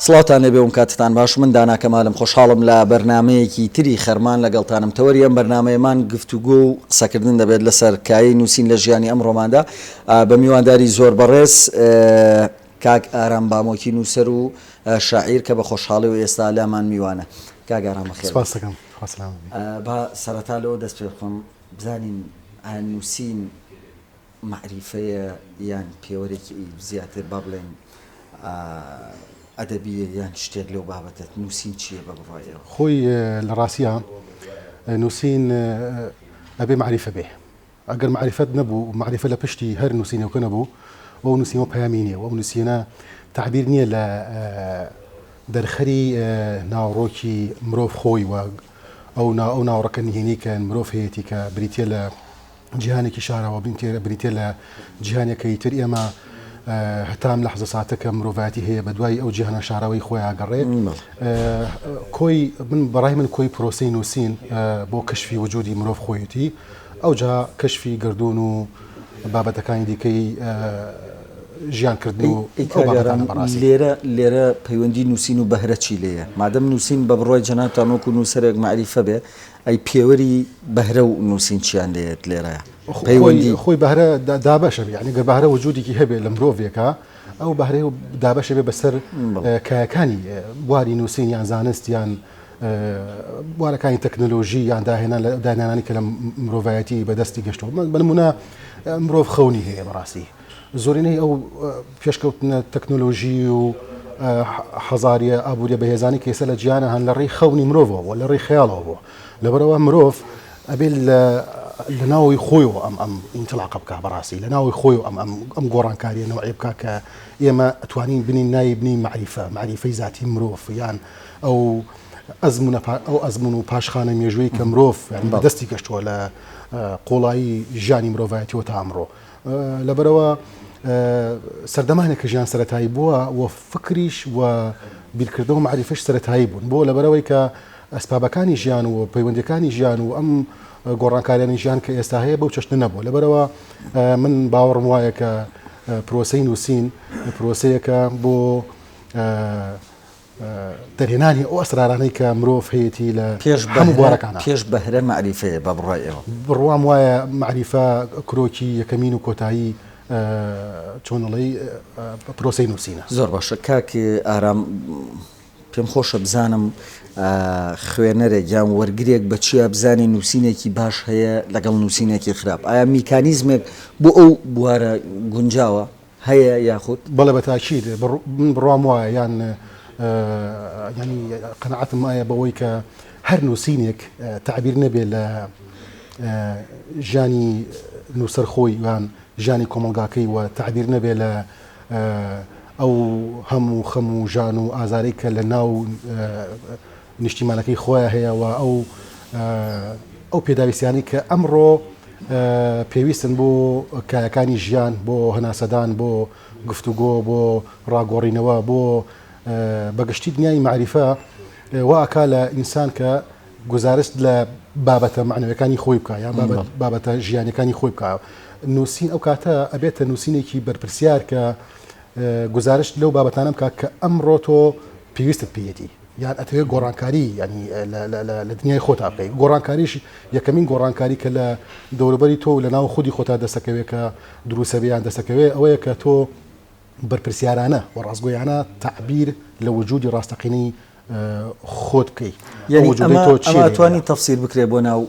سڵاوتان لێبێ و کاتتان باش من دانا کەمالم خۆشحاڵم لە بەرنمەیەکی تری خەرمان لەگەڵتانم تەوەریەم بەرنمەیەمان گفتوگۆ و قسەکردن دەبێت لەسەر کایی نووسین لە ژیانی ئەمڕۆماندا بە میوانداری زۆر بەڕێز کاک ئارام بامۆکی نووسەر و شاعیر کە بە خۆشحاڵی و ئێستا لامان میوانە. کاک ئارام بەخێر. سپاس دەکەم. با سەرەتا لەوە دەست پێ بخۆم بزانین نووسین معریفەیە یان پێوەرێکی زیاتر با بڵێن ئەدەبیە یان شتێک لەو بابەتت نووسین چییە بە بڕایەوە؟ خۆی لە ڕاستیە نووسین ئەبێ معریفە بێ. ئەگەر معریفەت نەبوو معریفە لە پشتی هەر نووسینەوەکە نەبوو و نووسینەوە پەیامی نییە و نووسینە تعبیر نییە لە دەرخەری ناوڕۆکی مرۆڤ خۆی و ئەو ناوڕەکە نهێنی کە مرۆڤ هەیەی کە بریتە لە جیهانێکی شارەوە بریتە لە جیهانێکی تر ئێمە هەتام لە حەزە ساتەکە مرۆڤاتی هەیە بە دوای ئەو جیهانە شاراوی خۆی ئاگەڕێت. کۆی من بەڕای من کۆی پرۆسەی نووسین بۆ کەشفی وجودی مرۆڤ خۆیەتی ئەو جا کەشفی گردون و بابەتەکانی دیکەی ژیانکردن و لێرە پەیوەندی نووسین و بەهرە چی لێیە؟ مادەم نووسین بە بڕۆی جەنابتانۆک و نووسەرێک معریفە بێ ئەی پێوەری بەهرە و نووسین چیان لێت لێرەیە؟ پەیوەندی خۆی بەهرە دابەشە بێ، یعنی گەر بەهرە وجودێکی هەبێ لە مرۆڤێکە ئەو بەهرەی دابەشە بێ بەسەر کایەکانی بواری نووسین یان زانست یان بوارەکانی تەکنۆلۆژی یان داهێنانی کە لە مرۆڤایەتی بەدەستی گەشتەوە. بەنمونە مرۆڤ خەونی هەیە بەڕاستی زۆرینەی ئەو پێشکەوتنە تەکنۆلۆژی و حەزاریە ئابوووریە بەهێزانی کە ئێستا لە جیهانە هەن لە ڕێی خەونی مرۆڤەوە لە ڕێی خەیاڵەوە بووە. لەبەرەوە مرۆڤ ئەبێ لە ناوی خۆیەوە ئەم ئینتیلاقە بکە بەڕاستی لە ناوی خۆی ئەم گۆڕانکاریە نەوعی بکە کە ئێمە ئەتوانین بنین ناوی بنین معریفەی ذاتی مرۆڤ یان ئەو ئەزمون و پاشخانە مێژووی کە مرۆڤ بەدەستی گەشتووە لە قۆڵایی ژیانی مرۆڤایەتیەوە تا ئەمڕۆ. لەبەرەوە سەردەمانێک کە ژیان سەرەتایی بووە و فکریش و بیرکردەوە معریفەش سەرەتایی بوون بۆ لەبەرەوەی کە ئەسبابەکانی ژیان و پەیوەندیەکانی ژیان و ئەم گۆڕانکاریانی ژیان کە ئێستا هەیە بەو چەشنە نەبووە. لەبەرەوە من باوەڕم وایە کە پرۆسەی نووسین پرۆسەیەکە بۆ دەرهێنانی ئەو ئەسرارانەی کە مرۆڤ هەیەی لە هەموو بوارەکانە پێش بەهرە معریفەیە بە بڕایەوە. بڕوام وایە معریفە کرۆکی یەکەمین و کۆتایی چۆنڵی پرۆسەی نووسینە. زۆر باشە کاک ئارام، پێم خۆشە بزانم خوێنەرێک یان وەرگرێک بە چیا بزانێ نووسینێکی باش هەیە لەگەڵ نووسینێکی خراپ. ئایا میکانیزمێک بۆ ئەو بوارە گونجاوە هەیە یاخود؟ بەڵێ بەتاکید من بڕوام وایە یان ینی قەنەعەتم وایە بەوەی کە هەر نووسینێک تعبیر نەبێ لە ژیانی نووسەر خۆی یان ژیانی کۆمەلگاکەی و تعبیر نەبێ لە ئەو هەموو خەم و ژان و ئازارەی کە لە ناو نیشتیمانەکەی خۆیان هەیە و ئەو پێداویستیانی کە ئەمڕۆ پێویستن بۆ کایەکانی ژیان بۆ هەناسەدان بۆ گفتوگۆ بۆ ڕاگۆڕینەوە بۆ بەگشتی دنیای معریفە واکا لە ئینسان کە گزارست لە بابەتە معنەوەکانی خۆی بکە یان بابەتە ژیانەکانی خۆی بکە. نووسین ئەو کاتە ئەبێتە نووسینێکی بەرپرسیار کە گزارش لەو بابەتانە بکە کە ئەمڕۆ تۆ پێویستت پێیەتی یان ئەتەوێت گۆڕانکاری ینی لە دنیای خۆتا بکەیت. گۆڕانکاریش یەکەمین گۆڕانکاری کە لە دەوروبەری تۆ لە ناو خودی خۆتا دەسەکەوێت کە دروسەبیان دەسەکەوێت ئەوەیە کە تۆ بەرپرسیارانە و ڕاستگۆیانە تعبیر لە وجودی ڕاستەقینەی خۆت بکەیت. ئەمەتوانی تەفسیر بکرێ بۆ ناو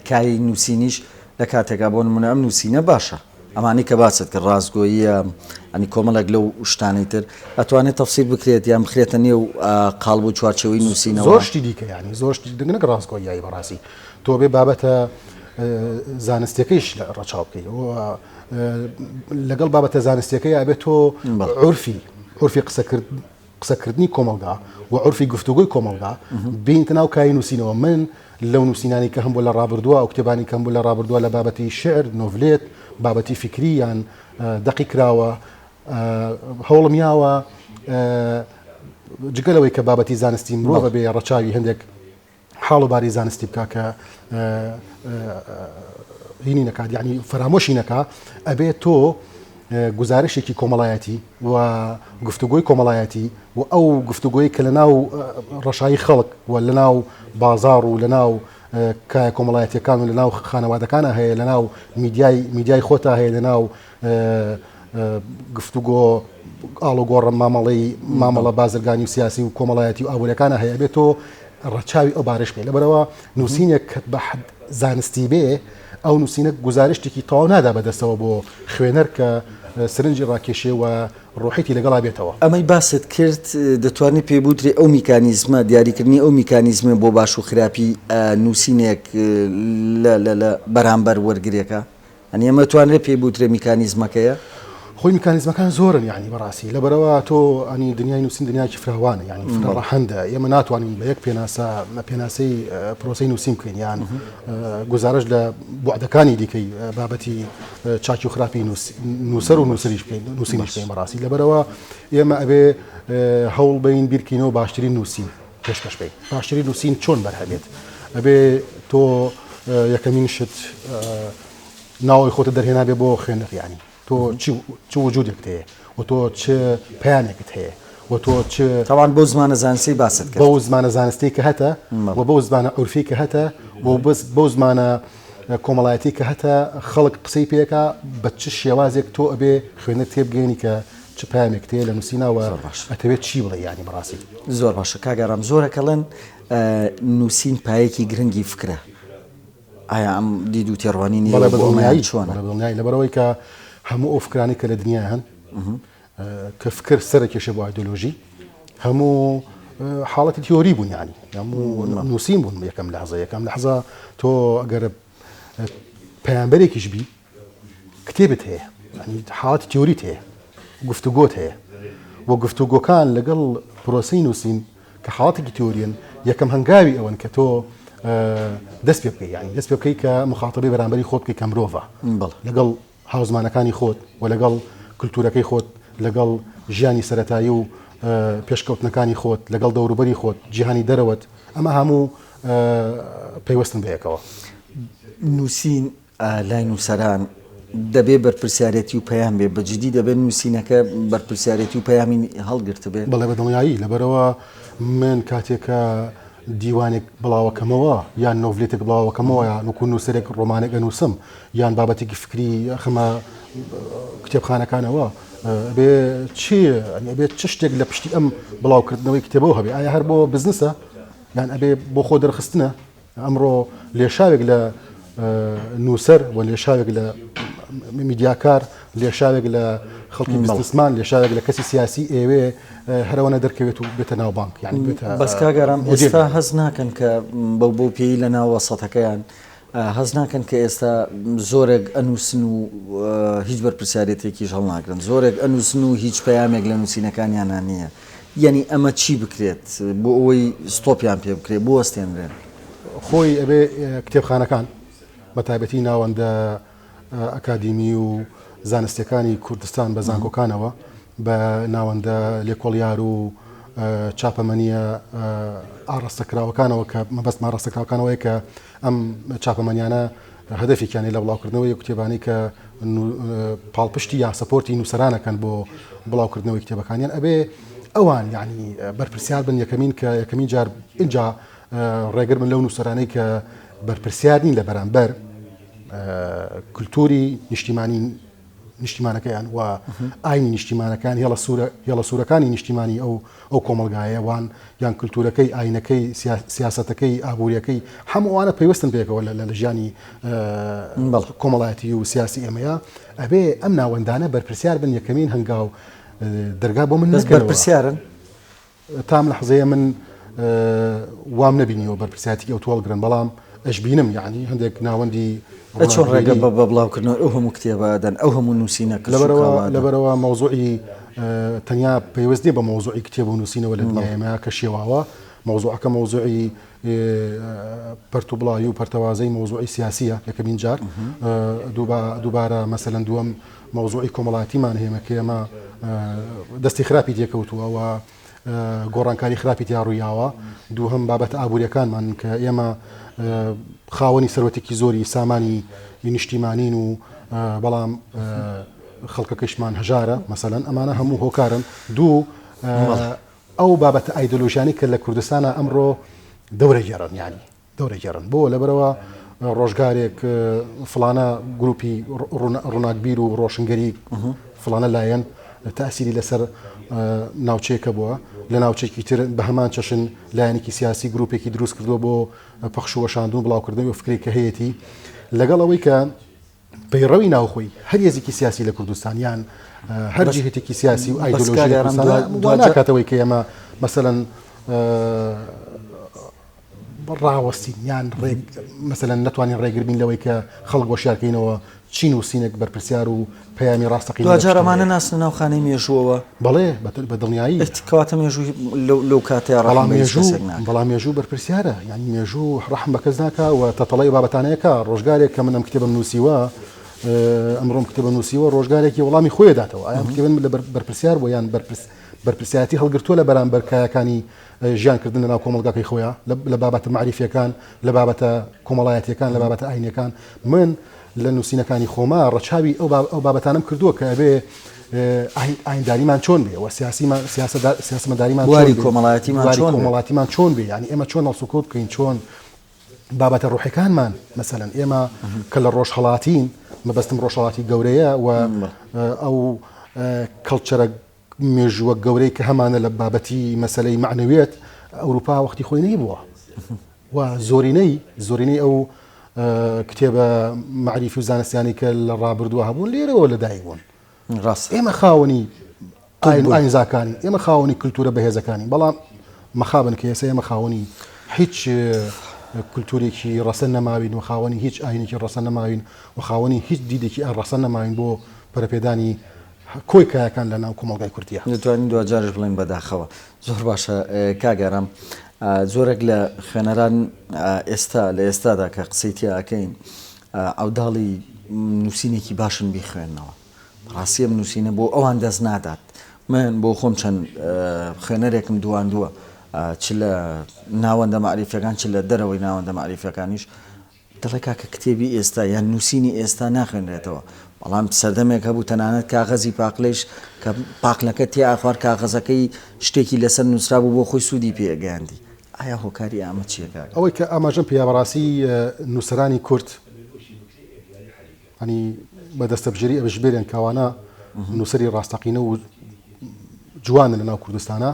کاری نووسینیش لە کاتێکا بۆ نمونە ئەم نووسینە باشە ئەمانی کە باست کە ڕاستگۆییە ئەنی کۆمەڵێک لەو شتانی تر ئەتوانێت تەفسیر بکرێت یان بخرێتە نێو قاڵب و چوارچەوەی نووسینەوە. زۆر شتی دیکە ینی زۆر دەنگە ڕاستگۆیایی بەڕاستی تۆ بێ بابەتە زانستیەکەیش ڕەچاو بکەیت لەگەڵ بابەتە زانستیەکەی ئەبێت تۆ عورفی قسەکردنی کۆمەلگا و عورفی گفتوگۆی کۆمەلگا بینتە ناو کای نووسینەوە. من لەو نووسینانی کە هەم بۆ لە ڕابردووە ئەو کتێبانی کەم بۆ لە ڕابردووە لە بابەتی شعر نۆڤلێت بابەتی فکری یان دەقی کراوە هەوڵم یاوە جگەلەوەی کە بابەتی زانستی مرۆڤ بێ ڕەچاوی هەندێک حاڵ و باری زانستی بکە کە هینی نەکات یعنی فەرامۆشی نەکا ئەبێت تۆ گزارشێکی کۆمەڵایەتی و گفتوگۆی کۆمەڵایەتی و ئەو گفتوگۆی کە لە ناو ڕەشایی خەڵک و لە ناو بازاڕ و لە ناو کایە کۆمەڵایەتیەکان و لە ناو خانەوادەکانە هەیە لە ناو میدیای خۆتا هەیە لە ناو گفتوگۆ ئاڵۆگۆڕە مامەڵە بازرگانی و سیاسی و کۆمەڵایەتی و ئابوورەکانە هەیە بێت تۆ ڕەچاوی ئەو بارش بێت لەبەرەوە نووسینێک کە بە زانستی بێ ئەو نووسینە گزارشتێکی تەواو نادا بەدەستەوە بۆ خوێنەر کە سرنجی ڕاکێشێ و ڕۆحیتی لەگەڵا بێتەوە. ئەمەی باست کرد دەتوانێت پێبوترێ ئەو میکانیزمە دیاریکردنی ئەو میکانیزمە بۆ باش و خراپی نووسینێک لە بەرامبەر وەرگێکە ئەنی ئەمە توانێت پێبوترێ میکانیزمەکەیە خۆی میکانیزمەکان زۆرن یعنی بەڕاستی لەبەرەوە تۆ ئەنی دنیای نووسین دنیاکی فراوانە یعنی فراڕەحەندە ئێمە ناتوانین بە یەک پێناسەی پرۆسەی نووسین بکەین یان گزارش لە بوعدەکانی دیکەی بابەتی چاکی و خراپی نووسەر و نووسریش بکەین بەڕاستی لەبەرەوە ئێمە ئەبێ هەوڵ بین بیرکەینەوە باشترین نووسین پێشکەش بکەین باشترین نووسین چۆن بەرهەمێت ئەبێ تۆ یەکەمین شت ناوی خۆتە دەرهێنا بێ بۆ خوێنەر یعنی تۆ چ وجودێک هەیە و تۆ چ پەیامێکت هەیە و تۆ تاوان بۆ زمانە زانستی باست کرد بۆ زمانە زانستی کە هەتە و بۆ زمانە عورفی کە هەتە و بۆ زمانە کۆمەڵایەتی کە هەتە خەڵک قسەی پێکە بە چ شێوازێک تۆ ئەبێ خوێنەر تێبگەێنی کە چ پەیامێک هەیە لە نووسینەوە ئەتەوێت چی بڵێ یانی بەڕاستی زۆر باشە کاگەڕام زۆرەکەڵەن نووسین پایەکی گرنگی فکرە ئایا ئەم دید و تێڕوانینی چۆنە لەبەرەوەی کە هەموو ئەو فکرانی کە لە دنیا هەن کە فکر سەرکێشە بۆ ئایدۆلۆژی هەموو حاڵەتی تیۆری بوون ینی هەموو نووسین بوون یەکەم لەحظە تۆ ئەگەر پەیامبەرێکیش بی کتێبت هەیە حاڵەتی تیۆریت هەیە گفتوگۆت هەیە و گفتوگۆکان لەگەڵ پرۆسەی نووسین کە حاڵەتێکی تیۆریەن یەکەم هەنگاوی ئەوەن کە تۆ دەست پێ بکەی ینی دەست پێ بکەی کە مخاطبی بەرامبەری خۆت بکەی کە مرۆڤە لەگەڵ هاوزمانەکانی خۆت و لەگەڵ کولتورەکەی خۆت لەگەڵ ژیانی سەرەتایی و پێشکەوتنەکانی خۆت لەگەڵ دەوروبەری خۆت جیهانی دەرەوەت ئەمە هەموو پەیوەستن بەیەکەوە نووسین لای نووسەران دەبێ بەرپرسیارەتی و پەیام بێ بەجددی دەبێت نووسینەکە بەرپرسیارەتی و پەیامی هەڵگرت بێ بەڵێ بەدڵنیایی لەبەرەوە من کاتێکە دیوانێک بڵاوەکەمەوە یان نۆڤلێتێک بڵاوەکەمەوە یان وەکو نووسەرێک ڕۆمانێک ئەنووسم یان بابەتێکی فکری خەمە کتێبخانەکانەوە بێ بێ چ شتێک لە پشتی ئەم بڵاوکردنەوەی کتێبەوە هەبێ ئایا هەر بۆ بزنسە یان ئەبێ بۆ خۆ دەرخستنە ئەمڕۆ لێشاوێک لە نووسەر و لێشاوێک لە میدیاکار لێشاوێک لە خەڵکی بزنسمان لێشاوێک لە کەسی سیاسی ئێوێ هەرەوەنە دەرکەوێت و بێتە ناو بانک یعنی بەس کاگەڕام ئێستا هەز ناکەن کە بەو پێی لە ناو وەسەتەکەیان هەز ناکەن کە ئێستا زۆرێک ئەنووسن و هیچ بەرپرسیارەتێکیش هەڵ ناگرن زۆرێک ئەنووسن و هیچ پەیامێک لە نووسینەکانیانە نییە یعنی ئەمە چی بکرێت بۆ ئەوەی ستۆپیان پێ بکرێت بۆ وەستێنرێن خۆی ئەبێ کتێبخانەکان بە تایبەتی ناوەندە ئەکادیمی و زانستیەکانی کوردستان بە زانکۆکانەوە بە ناوەندە لێکۆڵیار و چاپەمەنیە ئاڕاستەکراوەکانەوە کە مەبەستمان ڕاستەکراوەکانەوەی کە ئەم چاپەمەنیانە هەدەفێکیانی لە بڵاوکردنەوەی کتێبانی کە پاڵپشتی یا سەپۆرتی نووسەرانەکەن بۆ بڵاوکردنەوەی کتێبەکانیان ئەبێ ئەوان یعنی بەرپرسیار بن یەکەمین جار اینجا ڕێگر من لەو نووسەرانەی کە بەرپرسیار نین لە بەرامبەر کولتوری نیشتیمانەکەیان و ئاینی نیشتیمانەکان هێڵە سوورەکانی نیشتیمانی ئەو کۆمەلگایە وان یان کولتورەکەی ئاینەکەی سیاسەتەکەی ئابوووریەکەی هەمووانە پەیوەستن پێکەوە لە ژیانی کۆمەڵایەتی و سیاسی ئێمەیە ئەبێ ئەم ناوەندانە بەرپرسیار بن یەکەمین هەنگاو دەرگا بۆ من بەرپرسیارن تام لە حەزەیە من وام نبینیەوە بەرپرسیاتی ئەو تۆڵگرن بەڵام ئەش بینم یعنی هەندێک ناوەندی چۆن ڕێگە بە بڵاوکردنەوە ئەو هەموو کتێبەدەن ئەو هەموو نووسینە لەبەرەوە مەوزوعی تەنیا پێوەستی بە مەوزوعی کتێب و نووسینەوە لە دنیایەمە کە شێواوە مەوزوعەکە مەوزوعی پەرتوبڵاوی و پەرتەوازەی مەوزوعی سیاسیە یەکەمین جار دووبارە مەسەلەن دووەم مەوزوعی کۆمەڵایەتیمان هەیە کە ئێمە دەستی خراپی تێکەوتووە و گۆڕانکاری خراپی تیا ڕوویاوە دووهەم بابەتە ئابوووریەکانمان کە ئێمە خاوەنی سەرەتێکی زۆری سامانی نیشتیمانین و بەڵام خەڵکەکەشمان هەژارە مەسەلەن ئەمانە هەموو هۆکارن دوو ئەو بابەتە ئایدۆلۆژیانی کە لە کوردستانە ئەمڕۆ دەورە گێڕن ینی دەورە گێڕن بۆ لەبەرەوە ڕۆژگارێک فلانە گروپی ڕووناکبیر و ڕۆشنگەری فلانە لایەن تاسیری لەسەر ناوچەیەکە بووە لە ناوچێکی تر بە هەمان چەشن لایەنێکی سیاسی گروپێکی دروست کردو بۆ پەخش و وەشاندون بڵاوکردنەوەی و فکری کە هەیەی لەگەڵ ئەوەی کە پەیڕەوی ناوخۆی هەر هێزێکی سیاسی لە کوردستان یان هەر جهتێکی سیاسی و ئایدۆلۆژی ناکاتەوەی کە ئێمە مەسەلەن ڕاوەستین یان مەسەلەن نەتوانین ڕێگربین لەوەی کە خەڵک وەشیارکەینەوە چین و سینێک بەرپرسیار و پەیامی ڕاستەقین دوجارەمانە ناسن ناوخانەی مێژووەوە بەڵێ بە دڵنیایی کەواتە مێژووی لەو کاتێ بەڵام مێژوو بەرپرسیارە یعنی مێژوو ڕەحم بە کەس ناکە و تەتەڵەی بابەتانەیەکە ڕۆژگارێک کە من ئەم کتێبم نووسیوە ئەمڕۆم کتێبە نووسیوە ڕۆژگارێکی وەڵامی خۆی داتەوە ئایا کتێبن لە بەرپرسیار بۆ یان بەرپرسیاتی هەڵگرتووە لە بەرامبەر کایەکانی ژیانکردن لەناو کۆمەڵگاکەی خۆیان لە بابەتە معریفیەکان لە بابەتە کۆمەڵایەتیەکان لە بابەتە ئاینەکان من لە نووسینەکانی خۆما ڕەچاوی ئەو بابەتانم کردووە کە ئەبێ ئاینداریمان چۆن بێ و سیاسەمەداریمان کۆمەڵاتیمان چۆن بێ ینی ئێمە چۆن هەڵسوکۆت بکەین چۆن بابەتە ڕوحەکانمان مەسەلەن ئێمە کە لە ڕۆژهەڵاتین مەبەستم ڕۆژهەڵاتی گەورەیە و ئەو کەڵچەرە مێژووە گەورەی کە هەمانە لە بابەتی مەسەلەی معنەوێت ئەوروپا وەختی خۆی نەیبووە و زۆرینەی ئەو کتێبە معریفی و زانستیانی کە لە ڕابردووە هەبوون لێرەوە لەدایک بوون ئێمە خاوەنی ئاینزاکانی ئێمە خاوەنی کللتورە بەهێزەکانی بەڵام مەخابن کە ئێستا ئێمە خاوەنی هیچ کللتورێکی ڕەسەن نەماوین و خاوەنی هیچ ئاینێکی ڕەسەن نەماوین و خاوەنی هیچ دیدێکی ڕەسەن نەماوین بۆ پەرەپێدانی کۆی کایەکان لە ناو کۆمەڵگای کوردیە دەتوانین دوجارش بڵین بەداخەوە زۆر باشە کاگەرم زۆرێک لە خوێنەران ئێستادا کە قسەی تیاکەین ئەوداڵی نووسینێکی باشن بیخوێنەوە ڕاستیە نووسینە بۆ ئەوان دەست نادات من بۆ خۆم چەند خوێنەرێکم دواندووە چ لە ناوەندە معریفەکان چ لە دەرەوەی ناوەندە معریفەکانیش دەڵێ کاکە کتێبی ئێستا یان نووسینی ئێستا ناخوێنرێتەوە بەڵام سەردەمێک هەبوو تەنانەت کاغەزی پاقلەیش کە پاقلەکە تێ ئاخوار کاغەزەکەی شتێکی لەسەر نووسرا بوو بۆ خۆی سوودی پێگەیاندی ئایا هۆکاری ئەمە چیەکە ئەوەی کە ئاماژەم پیاوەڕاستی نووسرانی کورد هەنی بەدەستەبژێری ئەبژبێرێن کاوانە نووسری ڕاستەقینە و جوانە لە ناو کوردستانە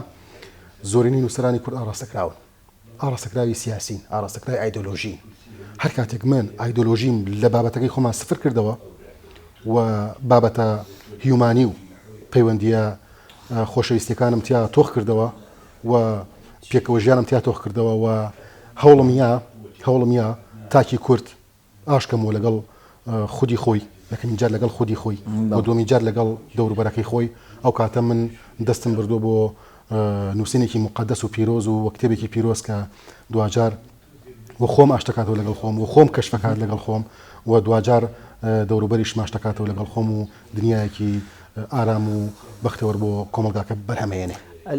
زۆرینی نووسرانی کورد ئاڕاستەکراون ئاڕاستەکراوی سیاسین ئاڕاستەکراوی ئایدۆلۆژی هەر کاتێک من ئایدۆلۆژیم لە بابەتەکەی خۆمان سفر کردەوە و بابەتە هیومانی و پەیوەندیە خۆشەویستەکانم تیا تۆخ کردەوە و پێکەوە ژیانم تیا تۆخ کردەوە و هەوڵم یا تاکی کورد ئاشکەمەوە لەگەڵ خودی خۆی یەکەمین جار لەگەڵ خودی خۆی بۆ دومی جار لەگەڵ دەوروبەرەکەی خۆی ئەو کاتە من دەستم بردو بۆ نووسینێکی مقدس و پیرۆز و کتێبێکی پیرۆز کە دوجار و خۆم ئاشتەکاتەوە لەگەڵ خۆم و خۆم کەشفەکات لەگەڵ خۆم و دوجار دەوروبەریش ماشتەکاتەوە لەگەڵ خۆم و دنیایەکی ئارام و بەختەوەر بۆ کۆمەلگاکە بەرهەمێنێ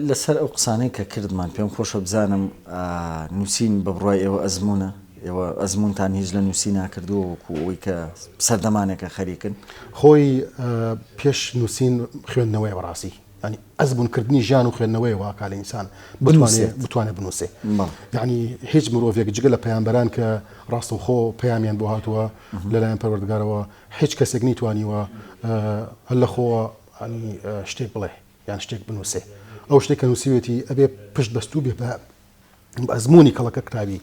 لەسەر ئەو قسانەی کە کردمان پێم خۆشە بزانم نووسین بە بڕای ئێوە ئەزمونە ئێوە ئەزمونتان هیچ لە نووسی ناکردووە وەکو ئەوەی کە سەردەمانێکە خەریکن خۆی پێش نووسین خوێندنەوەی بەڕاستی ینی ئەزبوونکردنی ژیان و خوێندنەوەی واکا لە ئینسان بتوانێت بنووسێ یعنی هیچ مرۆڤێک جگە لە پەیامبەران کە ڕاست و خۆ پەیامیان بۆ هاتووە لەلایەن پەروەردگارەوە هیچ کەسێک نیتوانیوە هەر لە خۆوە شتێک بڵێ یان شتێک بنووسێ ئەو شتێک کە نووسیوێتی ئەبێ پشت بەستوو بێ بە ئەزمموی کەڵەکە کراوی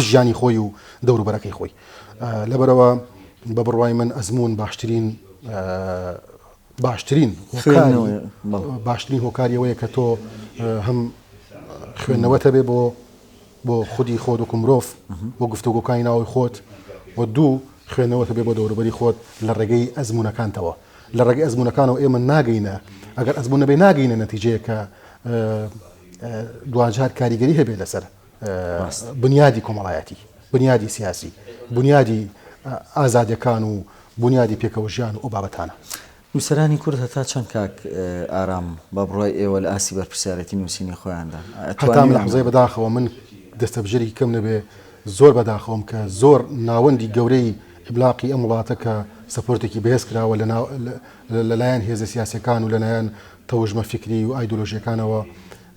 ژیانی خۆی و دەوروبەرەکەی خۆی لەبەرەوە بە بڕوای من ئەزمون باشترین هۆکاریەوەیە کە تۆ هەم خوێندنەوەتە بێ بۆ خودی خۆت وەکو مرۆڤ بۆ گفتوگۆکانی ناوی خۆت و دوو خوێندنەوەتە بێ بۆ دەوروبەری خۆت لە ڕێگەی ئەزمونەکانتەوە لە ڕێگەی ئەزمونەکانەوە ئێمە ناگەینە ئەگەر ئەزمون نەبێ ناگەینە نەتیجەیە کە دوجار کاریگەری هەبێ لەسەر بنیادی کۆمەڵایەتی بنیادی سیاسی بنیادی ئازادیەکان و بنیادی پێکەوە ژیان و ئەو بابەتانە نووسەرانی کورد هەتا چەند کاک ئارام بە بڕای ئێوە لە ئاسی بەرپرسیارەتی نووسینی خۆیاندا هەتام لە حوزەی بەداخەوە من دەستەبژێری کەم نەبێ زۆر بەداخەوەم کە زۆر ناوەندی گەورەی ئیبلاقی ئەم وڵاتە کە سەپۆرتێکی بەهێز کراوە لەلایەن هێزە سیاسەکان و لەلایەن تەوژمە فکری و ئایدۆلۆژیەکانەوە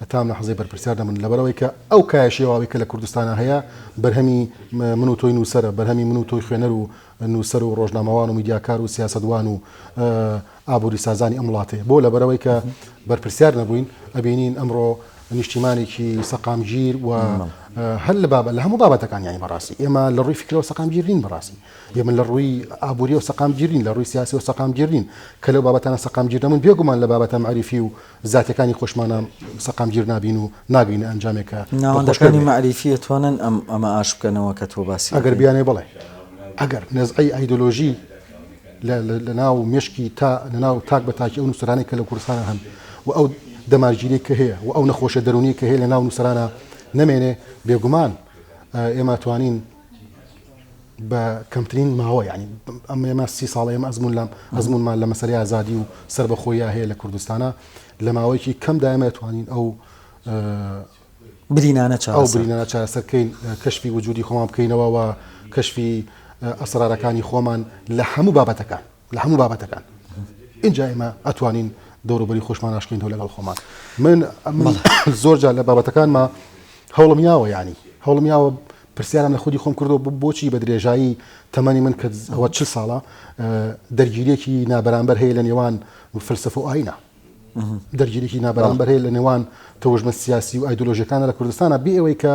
تام لە حەزی بەرپرسیار دەمن لەبەرەوەی کە ئەو کایشێواوی کە لە کوردستانە هەیە بەرهەمی من و تۆی نووسەرە بەرهەمی من و تۆی خوێنەر و نووسەر و ڕۆژنامەوان و میدیاکار و سیاسەتوان و ئابووری سازانی ئەم وڵاتەیە بۆ لەبەرەوەی کە بەرپرسیار نەبووین ئەبینین ئەمڕۆ نیشتیمانێکی سەقامگیر و هەر لە بابە لە هەموو بابەتەکان یانی بەڕاستی ئێمە لە ڕووی فکرەوە سەقامگیرین بەڕاستی ئێمە لە ڕووی ئابووریەوە سەقامگیرین لە ڕووی سیاسیەوە سەقامگیرین کە لەو بابەتانە سەقامگیر نەبوون بێگومان لە بابەتە معریفی و زاتەکانی خۆشمانە سەقامگیر نابین و ناگەینە ئەنجامێکە ناوەندەکانی معریفی ئەتوانن ئەمە ئاش بکەنەوە کە تۆ باسی ئەگەر بیانێ بڵێ ئەگەر نزعی ئایدۆلۆژی لە ناو مشکی تا لە ناو تاک بە تاکی ئەو نووسرانەی کە لە کوردستانە هەن و ئەو دەمارگیری کە هەیە و ئەو نەخۆشە دەرونی کە هەیە لە ناو نووسرانە نەمێنێ بێگومان ئێمە توانین بە کەمترین ماوە ینی ئێمە 30 ساڵ ئێمە ئەزمونمان لە مەسەری ئازادی و سربەخۆیی هەیە لە کوردستانە لە ماوەیەکی کەمدا ئێمە توانین ئەو برینانە چارەسەرکەین کەشفی وجودی خۆمان بکەینەوە و کەشفی ئەسرارەکانی خۆمان لە هەموو بابەتەکان اینجا ئێمە ئەتوانین دەوروبەری خۆشمان ئاشکەینەوە لەگەڵ خۆمان من زۆرجار لە بابەتەکانمە هەوڵمیاوە پرسیارم لە خودی خۆم کردو بۆچی بە درێژایی تەمەنی من کە ئەوە 40 ساڵە دەرگیریەکی نابەرامبەر هەیە لە نێوان فلسفە و ئاینە دەرگیریەکی نابەرامبەر هەیە لە نێوان تەوژمە سیاسی و ئایدۆلۆژیەکانە لە کوردستانە بێ ئەوەی کە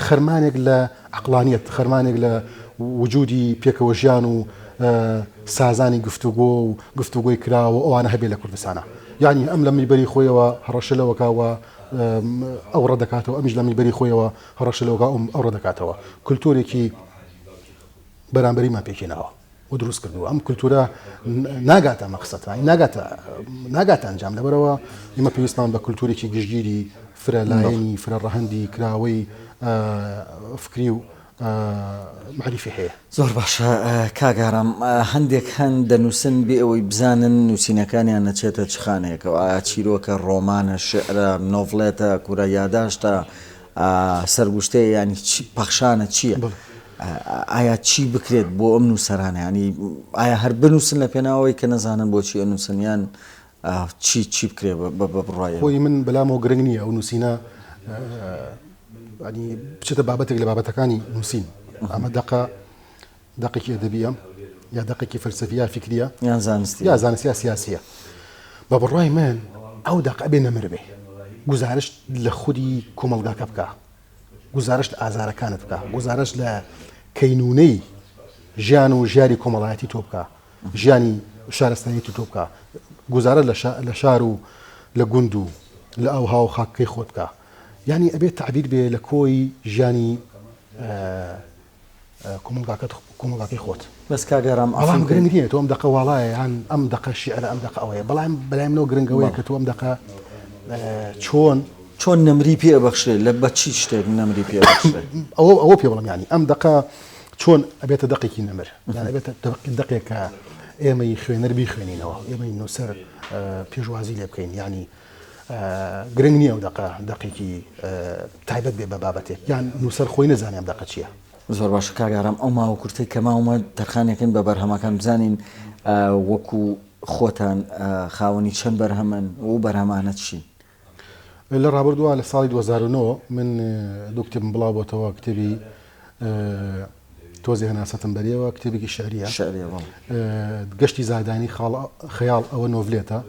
خەرمانێک لە عەقلانیەت خەرمانێک لە وجودی پێکەوە ژیان و سازانی گفتوگۆی کراوە ئەوانە هەبێ لە کوردستانە یعنی ئەم لە میبەری خۆیەوە هەڕەشە لەوەکەوە ئەو ڕەدەکاتەوە ئەمیش لە میبەری خۆیەوە هەڕەشە لەوەکە ئەو ڕەدەکاتەوە کولتورێکی بەرامبەریمان پێکێناوە و دروست کردووە ئەم کولتورە ناگاتە مەقسەد ناگاتە ئەنجام لەبەرەوە ئێمە پێویستمان بە کولتورێکی گشتگیری فرە لایەنی فرە ڕەهەندی کراوەی فکری و معریفی هەیە زۆر باشە کاگارم هەندێک هەن دەنووسن بێ ئەوەی بزانن نووسینەکانیان نەچێتە چ خانەیەکەوە ئایا چیرۆکە ڕۆمانە شعرە نۆڤڵێتە کورە یاداشتە سەرگوشتەیە ینی پەخشانە چییە ئایا چی بکرێت بۆ ئەم نووسەرانە ینی ئایا هەر بنووسن لە پێناوەی کە نەزانن بۆچی ئەنووسنیان چی بکرێت بە بڕایە خۆی من بەلامەوە گرنگ نییە ئەو نووسینە ینی بچێتە بابەتێک لە بابەتەکانی نووسین ئەمە دقێکی ئەدەبیە یا دقێکی فەلسەفیە فکریە یان زانستیە سیاسیە بە بڕای من ئەو دەقە بێ نەمر بێ گزارش لە خودی کۆمەلگاکە بکە گزارش لە ئازارەکانت بکە گزارش لە کەینونەی ژیان و ژیاری کۆمەڵایەتی تۆ بکە ژیانی شارستانیەتی تۆ بکە گزارە لە شار و لە گوند و لە ئەو هاو خاکەی خۆت بکە یعنی ئەبێت تعبیر بێ لە کۆی ژیانی کۆمەڵگاکەی خۆت بەس کاگەڕام ئەڵام گرنگ نییە تۆ ئەم دەقە واڵایە یان ئەم دەقە شیعرە ئەم دەقە ئەوەیە بەڵام بەلایمنەوە گرنگەوەیە کە تۆ ئەم دەقە چۆن نەمری پێ بەخشێت لە بە چی شتێک نەمری پێ ئەوە پێ بڵم ینی ئەم دەقە چۆن ئەبێتە دەقێکی نەمر یان ئەبێتە دەقێک کە ئێمەی خوێنەر بیخوێنینەوە ئێمەی نووسەر پێشوازی لێ بکەین ینی گرنگ نییە و دەقێکی تایبەت بێ بە بابەتێک یان نووسەر خۆی نەزانێ ئەم دەقە چییە زۆر باشە کاگارم ئەو ماوە کورتەی کە ماومە تەرخانێکن بە بەرهەمەکان بزانین وەکو خۆتان خاوەنی چەند بەرهەمن و بەرهەمانە چین لە ڕابردووە لە ساڵی 2009 من دوو کتێبم بڵاو بۆتەوە کتێبی تۆزی هەناسەتم بەریەوە کتێبێکی شعریە گەشتی زایدانی خەیاڵ ئەوە نۆڤلێتە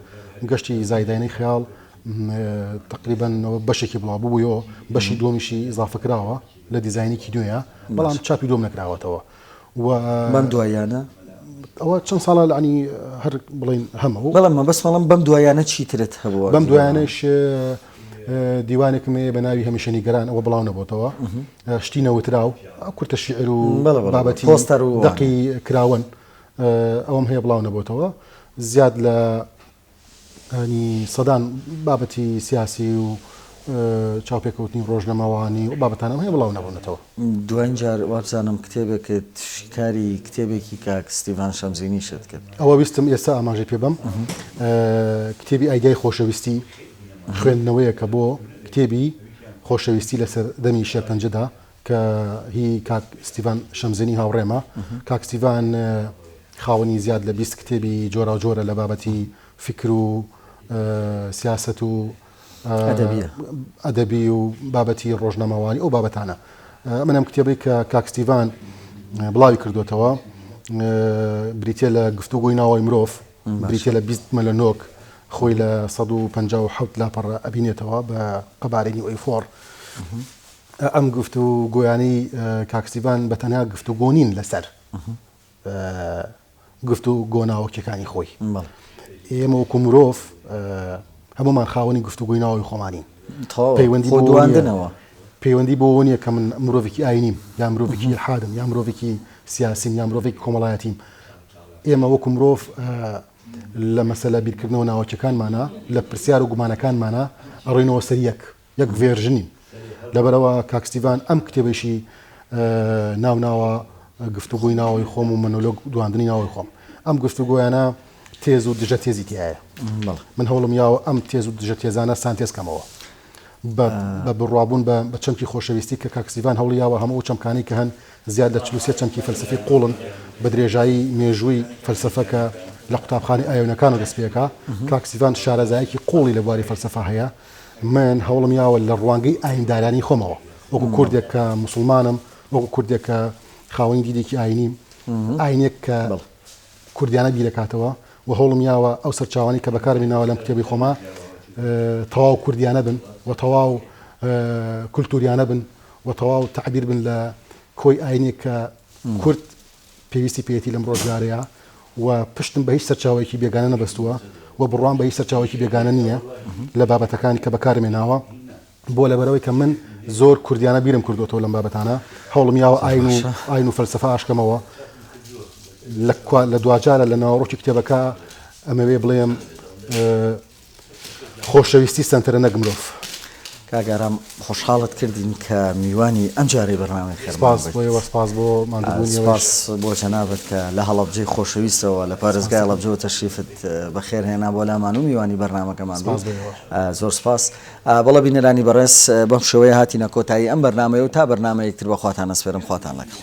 گەشتی زایدانی خەیاڵ تقریبا بەشێکی بڵاو بوویەوە بەشی دومیشی ئیزافە کراوە لە دیزاینێکی نوێیە بەڵام چاپی دۆم نەکراوەتەوە بەم دوایانە ئەوە چەند ساڵە عنی هەر بڵین هەموو بەڵام بەس بەڵام بەم دوایانە چیترت هەبووە بەم دوایانەش دیوانێکمێ بە ناوی هەمیشەنی گەران ئەوە بڵاو نەبووتەوە شتی نەوتراو کورتە شیعر و بابەتی دەقی کراون ئەوم هەیە بڵاو نەبووتەوە زیاد لە ینی سەدان بابەتی سیاسی و چاوپێکەوتنی ڕۆژنەمەوانی و بابەتانم هەیە بڵاو نەبوونەتەوە دوایین جار وابزانم کتێبێکت شکاری کتێبێکی کاک ستیڤان شەمزینی شت کرد ئەوە ویستم ئێستا ئاماژەی پێ بەم کتێبی ئایدای خۆشەویستی خوێندنەوەیە کە بۆ کتێبی خۆشەویستی لەسەر دەمی شێرپەنجەدا کە هی کاک ستیڤان شەمزێنی هاوڕێمە کاک ستیڤان خاوەنی زیاد لە 20 کتێبی جۆرا جۆرە لە بابەتی فکر و سیاست و ئەدەبی و بابەتی ڕۆژنەماوانی ئەو بابەتانە منم کتێبی کە کاک ستیڤان بڵاوی کردوتەوە بریتە لە گفتوگۆی ناوەی مرۆڤ بریتە لە 20 مەلەنۆک خۆی لە 157 لاپەڕ ئەبینێتەوە بە قەبارەی ئۆیفۆر ئەم گفتوگۆیانەی کاک ستیڤان بە تەنیا گفتوگۆ نین لەسەر گفتوگۆ ناوەکیەکانی خۆی ئێمە وەکو مرۆڤ هەمومان خاوەنی گفتوگۆی ناوەی خۆمانین پەیوەندی بۆ نییە کە من مرۆڤێکی ئاینیم یا مرۆڤێکی ئیلحادم یا مرۆڤێکی سیاسیم یا مرۆڤێکی کۆمەڵایەتیم ئێمە وەکو مرۆڤ لە مەسەلە بیرکردنەوە ناوەکیەکانمانە لە پرسیار و گومانەکانمانە ئەڕۆینەوە سەر یەک ڤێرژنین لەبەرەوە کاک ستیڤان ئەم کتێبێکی ناوناوە گفتوگۆی ناوەی خۆم و مەنۆلۆگ دواندنی ناوەی خۆم ئەم گفتوگۆیانە تێز و دژە تێزی تایە من هەوڵم یاوە ئەم تێز و دژە تێزانە سانتێزکەمەوە بە بڕوابوون بە چەمکی خۆشەویستی کە کاک ستیڤان هەوڵی یاوە هەموو چەمکانی کە هەن زیاد لە 43 چەمکی فەلسەفی قوڵن بە درێژایی مێژووی فەلسەفەکە لە قوتابخانەی ئاوێنەکان و دەستپێکە کاک ستیڤان شارەزایەکی قوڵی لە بواری فەلسەفە هەیە من هەوڵم یاوە لە ڕوانگەی ئایندارانی خۆمەوە وەکو کوردێک کە موسڵمانم وەکو کوردێک کە خاوەنی دیدێکی ئاینیم ئاینێک کە کوردیانە بیرەکاتەوە و هەوڵم یاوە ئەو سەرچاوانی کە بەکاربێناوە لەم کتێبی خۆما تەواو کوردیانە بن و تەواو کولتوریانە بن و تەواو تعبیر بن لە کۆی ئاینێک کە کورد پێویستی پێێتی لەم ڕۆژگارەیە و پشتم بە هیچ سەرچاوێکی بێگانە نەبەستووە و بڕوان بە هیچ سەرچاوێکی بێگانە نییە لە بابەتەکانی کە بەکارمێناوە بۆ لەبەرەوەی کە من زۆر کوردیانە بیرم کردوەوە لەم بابەتانە هەوڵم یاوە ئاین و فەلسەفە ئاشکەمەوە لە دوجارە لە ناوەڕۆکی کتێبەکە ئەمەوێ بڵێم خۆشەویستی سنتەرە نەک مرۆڤ کاگارام خۆشحاڵت کردین کە میوانی ئەم جارەی بەرنامەی سپاس بۆ سپاس بۆ جەنابەت کە لە هەڵەبجەی خۆشەویستەوە لە پارێزگای هەڵەبجەوە تەشریفت بەخێر هێنا بۆ لامان و میوانی بەرنامەکەمان زۆر سپاس بەڵە بینەرانی بەڕێز بەم شێوەیە هاتینە کۆتایی ئەم بەرنامەیە و تا بەرنامەیەکتر بەخواتان ئەسپێرم خواتان لەگەڵ